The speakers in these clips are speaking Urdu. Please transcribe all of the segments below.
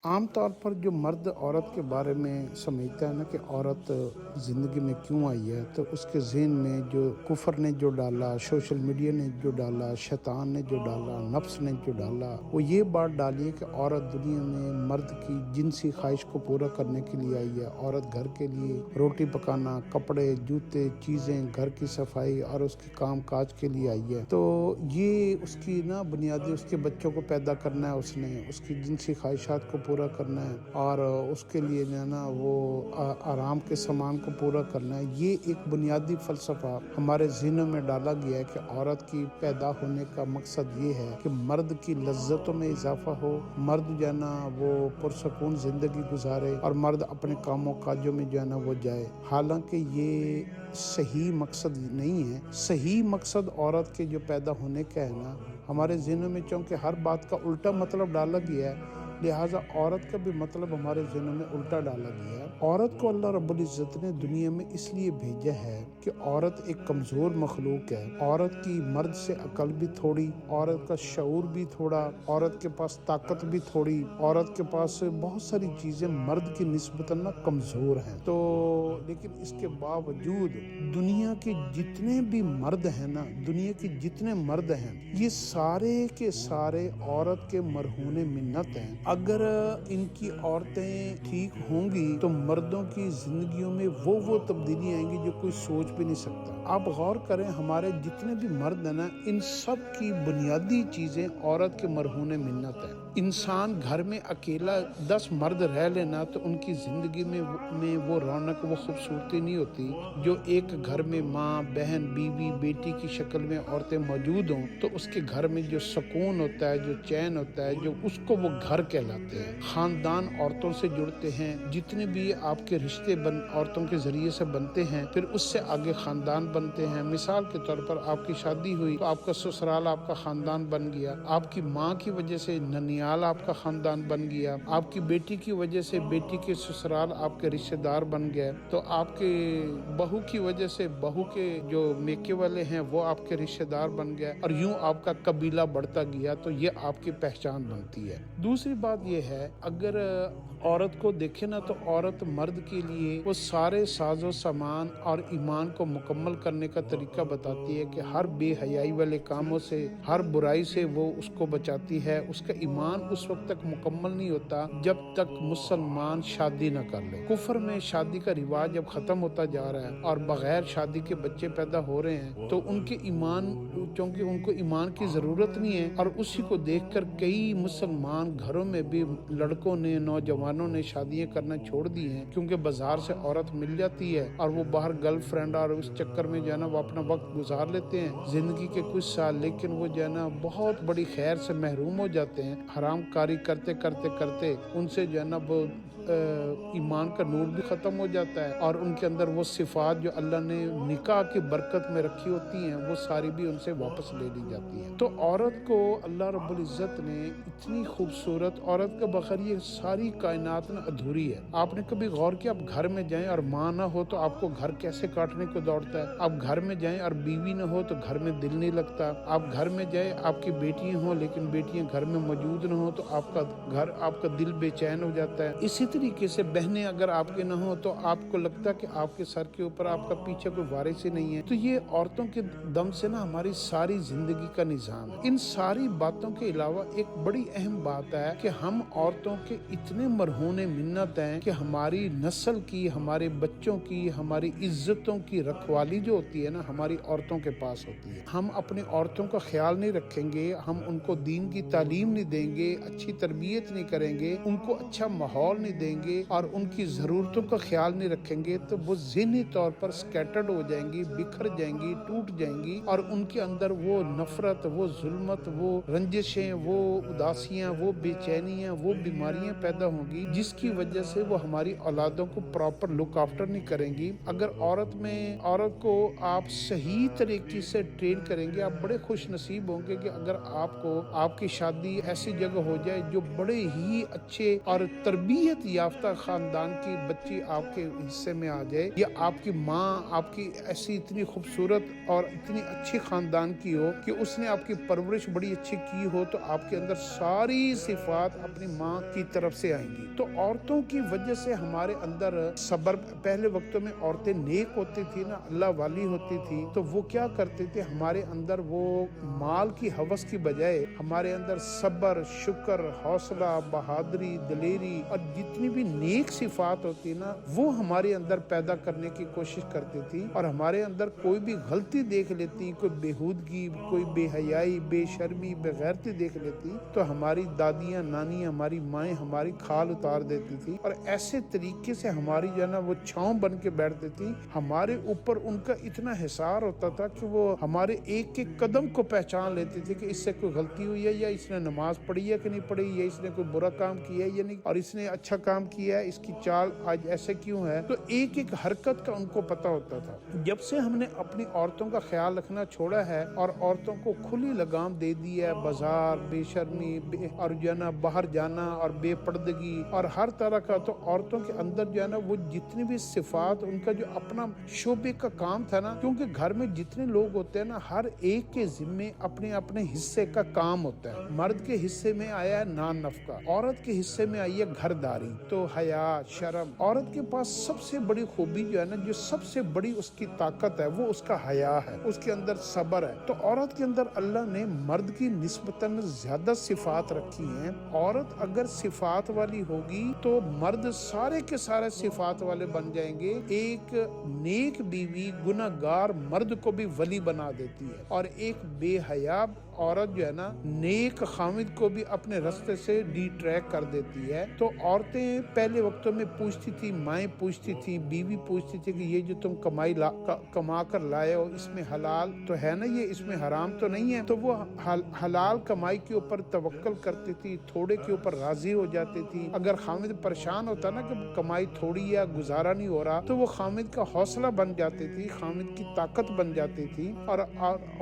عام طور پر جو مرد عورت کے بارے میں سمجھتا ہے نا کہ عورت زندگی میں کیوں آئی ہے، تو اس کے ذہن میں جو کفر نے جو ڈالا، سوشل میڈیا نے جو ڈالا، شیطان نے جو ڈالا، نفس نے جو ڈالا، وہ یہ بات ڈالی ہے کہ عورت دنیا میں مرد کی جنسی خواہش کو پورا کرنے کے لیے آئی ہے۔ عورت گھر کے لیے روٹی پکانا، کپڑے، جوتے، چیزیں، گھر کی صفائی اور اس کے کام کاج کے لیے آئی ہے۔ تو یہ اس کی نا بنیادی اس کے بچوں کو پیدا کرنا ہے، اس نے اس کی جنسی خواہشات کو پورا کرنا ہے اور اس کے لیے جو ہے نا وہ آرام کے سامان کو پورا کرنا ہے۔ یہ ایک بنیادی فلسفہ ہمارے ذہنوں میں ڈالا گیا ہے کہ عورت کی پیدا ہونے کا مقصد یہ ہے کہ مرد کی لذتوں میں اضافہ ہو، مرد جو ہے نا وہ پرسکون زندگی گزارے اور مرد اپنے کاموں کاجوں میں جو ہے نا وہ جائے۔ حالانکہ یہ صحیح مقصد نہیں ہے۔ صحیح مقصد عورت کے جو پیدا ہونے کا ہے نا، ہمارے ذہنوں میں چونکہ ہر بات کا الٹا مطلب ڈالا گیا ہے، لہٰذا عورت کا بھی مطلب ہمارے ذہنوں میں الٹا ڈالا گیا ہے۔ عورت کو اللہ رب العزت نے دنیا میں اس لیے بھیجا ہے کہ عورت ایک کمزور مخلوق ہے۔ عورت کی مرد سے عقل بھی تھوڑی، عورت کا شعور بھی تھوڑا، عورت کے پاس طاقت بھی تھوڑی، عورت کے پاس بہت ساری چیزیں مرد کی نسبتاً کمزور ہیں۔ تو لیکن اس کے باوجود دنیا کے جتنے بھی مرد ہیں نا، دنیا کے جتنے مرد ہیں، یہ سارے کے سارے عورت کے مرہون منت ہیں۔ اگر ان کی عورتیں ٹھیک ہوں گی تو مردوں کی زندگیوں میں وہ تبدیلی آئیں گی جو کوئی سوچ بھی نہیں سکتا۔ آپ غور کریں، ہمارے جتنے بھی مرد ہیں نا، ان سب کی بنیادی چیزیں عورت کے مرہون منت ہیں۔ انسان گھر میں اکیلا 10 مرد رہ لینا تو ان کی زندگی میں وہ رونق، وہ خوبصورتی نہیں ہوتی جو ایک گھر میں ماں، بہن، بیوی، بیٹی کی شکل میں عورتیں موجود ہوں تو اس کے گھر میں جو سکون ہوتا ہے، جو چین ہوتا ہے، جو اس کو وہ گھر کہلاتے ہیں۔ خاندان عورتوں سے جڑتے ہیں، جتنے بھی آپ کے رشتے عورتوں کے ذریعے سے بنتے ہیں، پھر اس سے آگے خاندان بنتے ہیں۔ مثال کے طور پر آپ کی شادی ہوئی تو آپ کا سسرال آپ کا خاندان بن گیا، آپ کی ماں کی وجہ سے ننیال آپ کا خاندان بن گیا، آپ کی بیٹی کی وجہ سے بیٹی کے سسرال آپ کے رشتے دار بن گئے، تو آپ کے بہو کی وجہ سے بہو کے جو میکے والے ہیں وہ آپ کے رشتے دار بن گئے، اور یوں آپ کا قبیلہ بڑھتا گیا، تو یہ آپ کی پہچان بنتی ہے۔ دوسری بات یہ ہے، اگر عورت کو دیکھے نا تو عورت مرد کے لیے وہ سارے ساز و سامان اور ایمان کو مکمل کرنے کا طریقہ بتاتی ہے کہ ہر بے حیائی والے کاموں سے، ہر برائی سے وہ اس کو بچاتی ہے۔ اس کا ایمان اس وقت تک مکمل نہیں ہوتا جب تک مسلمان شادی نہ کر لے۔ کفر میں شادی کا رواج اب ختم ہوتا جا رہا ہے اور بغیر شادی کے بچے پیدا ہو رہے ہیں، تو ان کے ایمان، چونکہ ان کو ایمان کی ضرورت نہیں ہے، اور اسی کو دیکھ کر کئی مسلمان گھروں میں بھی لڑکوں نے، نوجوانوں نے شادیاں کرنا چھوڑ دی ہیں، کیونکہ بازار سے عورت مل جاتی ہے اور وہ باہر گرل فرینڈ اور اس چکر میں جو ہے نا وہ اپنا وقت گزار لیتے ہیں، زندگی کے کچھ سال، لیکن وہ جو ہے نا بہت بڑی خیر سے محروم ہو جاتے ہیں۔ حرام کاری کرتے کرتے کرتے ان سے جو ہے نا وہ ایمان کا نور بھی ختم ہو جاتا ہے، اور ان کے اندر وہ صفات جو اللہ نے نکاح کی برکت میں رکھی ہوتی ہیں وہ ساری بھی ان سے واپس لے لی جاتی ہیں۔ تو عورت کو اللہ رب العزت نے اتنی خوبصورت، عورت کے بغیر یہ ساری کائنات میں ادھوری ہے۔ آپ نے کبھی غور کیا، آپ گھر میں جائیں اور ماں نہ ہو تو آپ کو گھر کیسے کاٹنے کو دوڑتا ہے؟ آپ گھر میں جائیں اور بیوی نہ ہو تو گھر میں دل نہیں لگتا۔ آپ گھر میں جائیں، آپ کی بیٹیاں ہوں لیکن بیٹیاں گھر میں موجود نہ ہو تو آپ کا دل بے چین ہو جاتا ہے۔ اسی طریقے سے بہنیں اگر آپ کے نہ ہو تو آپ کو لگتا ہے کہ آپ کے سر کے اوپر آپ کا پیچھے کوئی وارث ہی نہیں ہے۔ تو یہ عورتوں کے دم سے نا ہماری ساری زندگی کا نظام ہے۔ ان ساری باتوں کے علاوہ ایک بڑی اہم بات ہے کہ ہم عورتوں کے اتنے مرہون منت ہیں کہ ہماری نسل کی، ہمارے بچوں کی، ہماری عزتوں کی رکھوالی جو ہوتی ہے نا، ہماری عورتوں کے پاس ہوتی ہے۔ ہم اپنی عورتوں کا خیال نہیں رکھیں گے، ہم ان کو دین کی تعلیم نہیں دیں گے، اچھی تربیت نہیں کریں گے، ان کو اچھا ماحول نہیں دیں گے اور ان کی ضرورتوں کا خیال نہیں رکھیں گے، تو وہ ذہنی طور پر سکیٹرڈ ہو جائیں گی، بکھر جائیں گی، ٹوٹ جائیں گی، اور ان کے اندر وہ نفرت، وہ ظلمت، وہ رنجشیں، وہ اداسیاں، وہ بے چینیاں، وہ بیماریاں پیدا ہوں گی، جس کی وجہ سے وہ ہماری اولادوں کو پراپر لک آفٹر نہیں کریں گی۔ اگر عورت کو آپ صحیح طریقے سے ٹرین کریں گے، آپ بڑے خوش نصیب ہوں گے کہ اگر آپ کی شادی ایسی جگہ ہو جائے جو بڑے ہی اچھے اور تربیت یافتہ خاندان کی بچی آپ کے حصے میں آ جائے، یا آپ کی ماں آپ کی ایسی اتنی خوبصورت اور اتنی اچھی خاندان انسان کی ہو کہ اس نے آپ کی پرورش بڑی اچھی کی ہو تو آپ کے اندر ساری صفات اپنی ماں کی طرف سے آئیں گی. تو عورتوں کی وجہ سے ہمارے اندر صبر, پہلے وقتوں میں عورتیں نیک ہوتی تھی نا, اللہ والی ہوتی تھی, تو وہ کیا کرتے تھے, ہمارے اندر وہ مال کی ہوس کی بجائے ہمارے اندر صبر, شکر, حوصلہ, بہادری, دلیری اور جتنی بھی نیک صفات ہوتی نا وہ ہمارے اندر پیدا کرنے کی کوشش کرتی تھی. اور ہمارے اندر کوئی بھی غلطی دیکھ لیتی, کوئی بےہودگی, کوئی بے حیائی, بے شرمی, بے غیرتی دیکھ لیتی تو ہماری دادیاں, نانیاں, ہماری مائیں ہماری کھال اتار دیتی تھی اور ایسے طریقے سے ہماری جو ہے نا وہ چھاؤں بن کے بیٹھتی تھی. ہمارے اوپر ان کا اتنا حصار ہوتا تھا کہ وہ ہمارے ایک ایک قدم کو پہچان لیتی تھی کہ اس سے کوئی غلطی ہوئی ہے یا اس نے نماز پڑھی ہے کہ نہیں پڑھی, یا اس نے کوئی برا کام کیا ہے یا نہیں, اور اس نے اچھا کام کیا ہے, اس کی چال آج ایسے کیوں ہے. تو ایک ایک حرکت کا ان کو پتا ہوتا تھا. جب سے ہم نے اپنی عورتوں کا خیال رکھنا چھوڑا ہے اور عورتوں کو کھلی لگام دے دی ہے, بازار, بے شرمی, اور جو ہے نا باہر جانا اور بے پردگی اور ہر طرح کا, تو عورتوں کے اندر جو ہے نا وہ جتنی بھی صفات, ان کا جو اپنا شعبے کا کام تھا نا, کیونکہ گھر میں جتنے لوگ ہوتے ہیں نا ہر ایک کے ذمے اپنے اپنے حصے کا کام ہوتا ہے. مرد کے حصے میں آیا ہے نان نفقہ, عورت کے حصے میں آئی ہے گھر داری. تو حیا, شرم, عورت کے پاس سب سے بڑی خوبی جو ہے نا, جو سب سے بڑی اس کی طاقت ہے وہ اس کا حیا ہے, اس کے اندر صبر ہے. تو عورت کے اندر اللہ نے مرد کی نسبتاً زیادہ صفات رکھی ہیں. عورت اگر صفات والی ہوگی تو مرد سارے کے سارے صفات والے بن جائیں گے. ایک نیک بیوی گناہ گار مرد کو بھی ولی بنا دیتی ہے, اور ایک بے حیا عورت جو ہے نا نیک خامد کو بھی اپنے رستے سے ڈی ٹریک کر دیتی ہے. تو عورتیں پہلے وقتوں میں پوچھتی تھی, مائیں پوچھتی تھی, بیوی پوچھتی تھی کہ یہ جو تم کما کر لائے ہو اس میں حلال تو ہے نا, یہ اس میں حرام تو نہیں ہے. تو وہ حلال کمائی کے اوپر توکل کرتی تھی, تھوڑے کے اوپر راضی ہو جاتی تھی. اگر خامد پریشان ہوتا نا کہ کمائی تھوڑی ہے, گزارا نہیں ہو رہا, تو وہ خامد کا حوصلہ بن جاتی تھی, خامد کی طاقت بن جاتی تھی. اور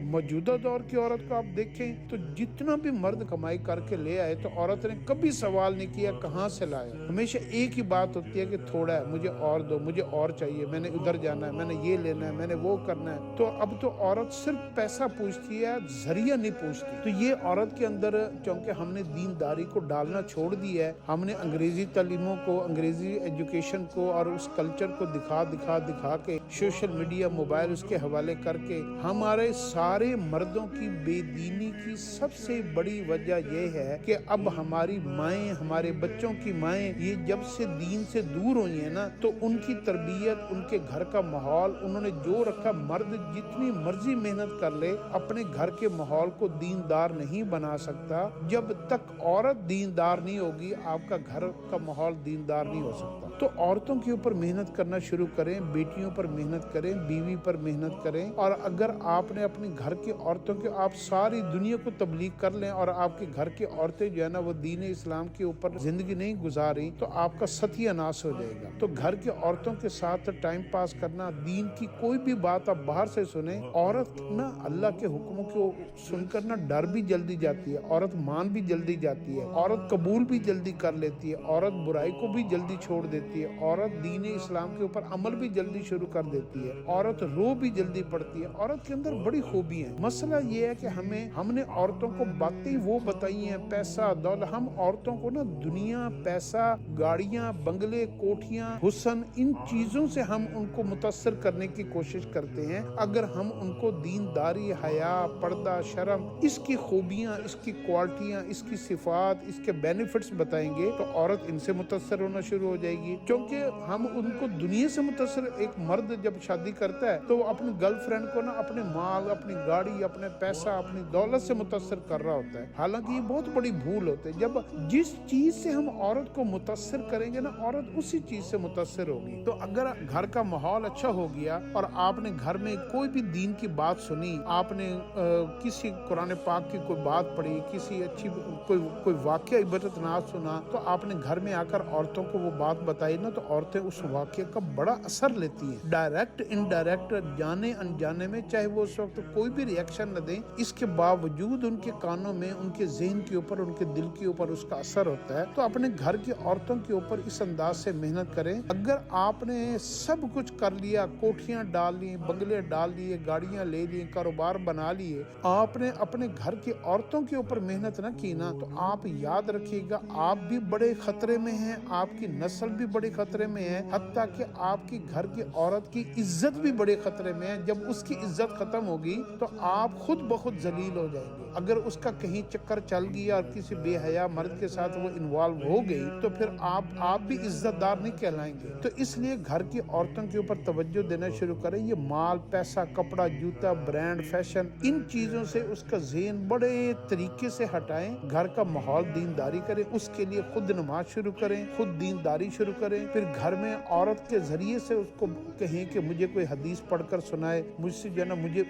موجودہ دور کی عورت کو آپ دیکھیں تو جتنا بھی مرد کمائی کر کے لے آئے تو عورت نے کبھی سوال نہیں کیا کہاں سے لائے. ہمیشہ ایک ہی بات ہوتی ہے کہ تھوڑا ہے, مجھے اور دو, مجھے اور چاہیے, میں نے ادھر جانا ہے, میں نے یہ لینا ہے, میں نے وہ کرنا ہے. تو اب تو عورت صرف پیسہ پوچھتی ہے, ذریعہ نہیں پوچھتی. تو یہ عورت کے اندر چونکہ ہم نے دینداری کو ڈالنا چھوڑ دی ہے, ہم نے انگریزی تعلیموں کو, انگریزی ایجوکیشن کو اور اس کلچر کو دکھا کے سوشل میڈیا, موبائل اس کے حوالے کر کے ہمارے سارے مردوں کی بے دینی کی سب سے بڑی وجہ یہ ہے کہ اب ہماری مائیں, ہمارے بچوں کی مائیں یہ جب سے دین سے دور ہوئی ہیں نا, تو ان کی تربیت, ان کے گھر کا ماحول انہوں نے جو رکھا, مرد جتنی مرضی محنت کر لے اپنے گھر کے ماحول کو دیندار نہیں بنا سکتا. جب تک عورت دیندار نہیں ہوگی آپ کا گھر کا ماحول دیندار نہیں ہو سکتا. تو عورتوں کے اوپر محنت کرنا شروع کریں, بیٹیوں پر محنت کریں, بیوی پر محنت کریں. اور اگر آپ نے اپنے گھر کی عورتوں کے, آپ ساری دنیا کو تبلیغ کر لیں اور آپ کے گھر کی عورتیں جو ہے نا وہ دین اسلام کے اوپر زندگی نہیں گزاری تو آپ کا ستیہ ناش ہو جائے گا. تو گھر کی عورتوں کے ساتھ ٹائم پاس کرنا, دین کی کوئی بھی بات آپ باہر سے سنیں, عورت نا اللہ کے حکموں کو سن کر نا ڈر بھی جلدی جاتی ہے, عورت مان بھی جلدی جاتی ہے, عورت قبول بھی جلدی کر لیتی ہے, عورت برائی کو بھی جلدی چھوڑ دیتی ہے, عورت دین اسلام کے اوپر عمل بھی جلدی شروع کر دیتی ہے, عورت رو بھی جلدی پڑتی ہے. عورت کے اندر بڑی خوبی ہے. مسئلہ یہ ہے کہ ہم نے عورتوں کو باتیں وہ بتائی ہیں, پیسہ دولت, ہم عورتوں کو نا دنیا, پیسہ, گاڑیاں, بنگلے, کوٹھیاں, حسن, ان چیزوں سے ہم ان کو متاثر کرنے کی کوشش کرتے ہیں. اگر ہم ان کو دینداری, حیا, پردہ, شرم, اس کی خوبیاں, اس کی کوالٹیاں, اس کی صفات, اس کے بینیفٹس بتائیں گے تو عورت ان سے متاثر ہونا شروع ہو جائے گی. کیونکہ ہم ان کو دنیا سے متاثر, ایک مرد جب شادی کرتا ہے تو وہ اپنی گرل فرینڈ کو نا اپنے مال, اپنی گاڑی, اپنے پیسہ, اپنی دولت سے متاثر کر رہا ہوتا ہے. حالانکہ یہ بہت بڑی بھول ہوتی ہے. جب جس چیز سے ہم عورت کو متاثر کریں گے نا, عورت اسی چیز سے متاثر ہوگی. تو اگر گھر کا ماحول اچھا ہو گیا اور آپ نے گھر میں کوئی بھی دین کی بات سنی, آپ نے کسی قرآن پاک کی کوئی بات پڑھی, کسی اچھی کوئی واقعہ عبرتناک سنا, تو آپ نے گھر میں آ کر عورتوں کو وہ بات بتائی نا, تو عورتیں اس واقعے کا بڑا اثر لیتی ہیں, ڈائریکٹ انڈائریکٹ, جانے انجانے میں, چاہے وہ اس وقت کوئی بھی ریئیکشن نہ دیں, اس کے بعد باوجود ان کے کانوں میں، ان کے ذہن کے اوپر، ان کے دل کے اوپر اس کا اثر ہوتا ہے، تو اپنے گھر کی عورتوں کے اوپر اس انداز سے محنت کریں۔ اگر آپ نے سب کچھ کر لیا، کوٹھیاں ڈال لی، بنگلے ڈال لیے، گاڑیاں لے لی، کاروبار بنا لیے، آپ نے اپنے گھر کی عورتوں کے اوپر محنت نہ کی نا، تو آپ یاد رکھیے گا آپ بھی بڑے خطرے میں ہیں، آپ کی نسل بھی بڑے خطرے میں ہے، حتیٰ کہ آپ کی گھر کی عورت کی عزت بھی بڑے خطرے میں ہے۔ جب اس کی عزت ختم ہوگی تو آپ خود بخود ذلیل ہو جائیں گے۔ اگر اس کا کہیں چکر چل گیا اور کسی بے حیا مرد کے ساتھ وہ انوالو ہو گئی تو پھر آپ بھی عزت دار نہیں کہلائیں گے۔ تو اس لیے گھر کی عورتوں کے اوپر توجہ دینا شروع کریں۔ یہ مال، پیسہ، کپڑا، جوتا، برانڈ، فیشن، ان چیزوں سے اس کا ذہن بڑے طریقے سے ہٹائیں۔ گھر کا ماحول دینداری کریں، اس کے لیے خود نماز شروع کریں، خود دینداری شروع کریں۔ پھر گھر میں عورت کے ذریعے سے اس کو کہیں کہ مجھے کوئی حدیث پڑھ کر سنائے، مجھ سے مجھے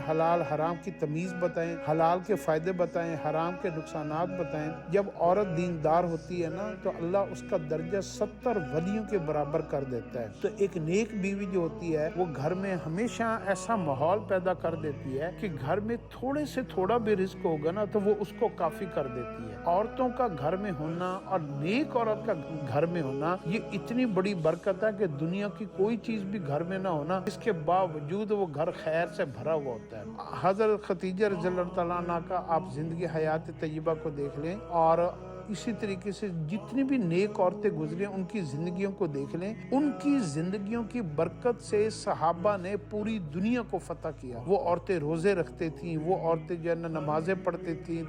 حلال حرام کی تمیز بتائیں، حلال کے فائدے بتائیں، حرام کے نقصانات بتائیں۔ جب عورت دیندار ہوتی ہے نا تو اللہ اس کا درجہ 70 ولیوں کے برابر کر دیتا ہے۔ تو ایک نیک بیوی جو ہوتی ہے وہ گھر میں ہمیشہ ایسا ماحول پیدا کر دیتی ہے کہ گھر میں تھوڑے سے تھوڑا بھی رزق ہوگا نا تو وہ اس کو کافی کر دیتی ہے۔ عورتوں کا گھر میں ہونا اور نیک عورت کا گھر میں ہونا یہ اتنی بڑی برکت ہے کہ دنیا کی کوئی چیز بھی گھر میں نہ ہونا، اس کے باوجود وہ گھر خیر سے بھرا ہوا ہوتا ہے۔ حضرت خدیجہ رضی اللہ تعالیٰ عنہ کا آپ زندگی حیات طیبہ کو دیکھ لیں، اور اسی طریقے سے جتنی بھی نیک عورتیں گزری ان کی زندگیوں کو دیکھ لیں، ان کی زندگیوں کی برکت سے صحابہ نے پوری دنیا کو فتح کیا۔ وہ عورتیں روزے رکھتے تھیں، وہ عورتیں جو ہے نمازیں پڑھتے تھیں،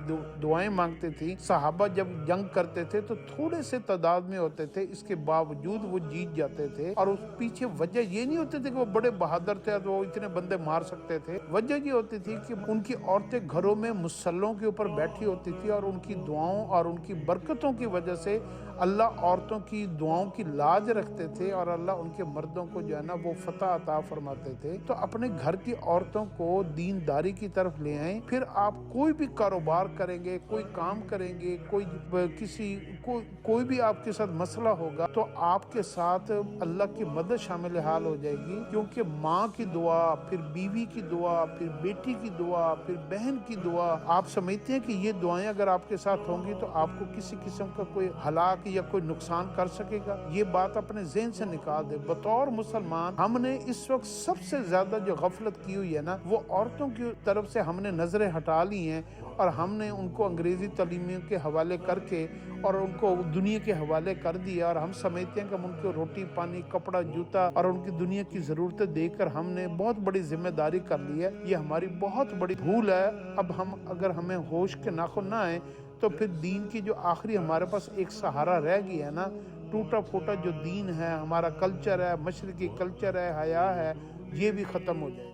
دعائیں مانگتے تھیں۔ صحابہ جب جنگ کرتے تھے تو تھوڑے سے تعداد میں ہوتے تھے، اس کے باوجود وہ جیت جاتے تھے، اور اس پیچھے وجہ یہ نہیں ہوتی تھی کہ وہ بڑے بہادر تھے تو وہ اتنے بندے مار سکتے تھے۔ وجہ یہ ہوتی تھی کہ ان کی عورتیں گھروں میں مسلوں کے اوپر بیٹھی ہوتی تھی، اور ان کی دعاؤں اور ان کی برکتوں کی وجہ سے اللہ عورتوں کی دعاؤں کی لاج رکھتے تھے، اور اللہ ان کے مردوں کو جو ہے نا وہ فتح عطا فرماتے تھے۔ تو اپنے گھر کی عورتوں کو دینداری کی طرف لے آئیں، پھر آپ کوئی بھی کاروبار کریں گے، کوئی کام کریں گے، کوئی بھی آپ کے ساتھ مسئلہ ہوگا تو آپ کے ساتھ اللہ کی مدد شامل حال ہو جائے گی، کیونکہ ماں کی دعا، پھر بیوی کی دعا، پھر بیٹی کی دعا، پھر بہن کی دعا، آپ سمجھتے ہیں کہ یہ دعائیں اگر آپ کے ساتھ ہوں گی تو آپ کو کسی قسم کا کوئی ہلاک یا کوئی نقصان کر سکے گا؟ یہ بات اپنے ذہن سے نکال دے۔ بطور مسلمان ہم نے اس وقت سب سے زیادہ جو غفلت کی ہوئی ہے نا وہ عورتوں کی طرف سے ہم نے نظریں ہٹا لی ہیں، اور ہم نے ان کو انگریزی تعلیموں کے حوالے کر کے اور ان کو دنیا کے حوالے کر دیا، اور ہم سمجھتے ہیں کہ ہم ان کو روٹی پانی، کپڑا، جوتا اور ان کی دنیا کی ضرورتیں دے کر ہم نے بہت بڑی ذمہ داری کر لی ہے۔ یہ ہماری بہت بڑی بھول ہے۔ اب اگر ہمیں ہوش کے ناخن نہ آئے تو پھر دین کی جو آخری ہمارے پاس ایک سہارا رہ گیا ہے نا، ٹوٹا پھوٹا جو دین ہے، ہمارا کلچر ہے، مشرقی کلچر ہے، حیا ہے، یہ بھی ختم ہو جائے۔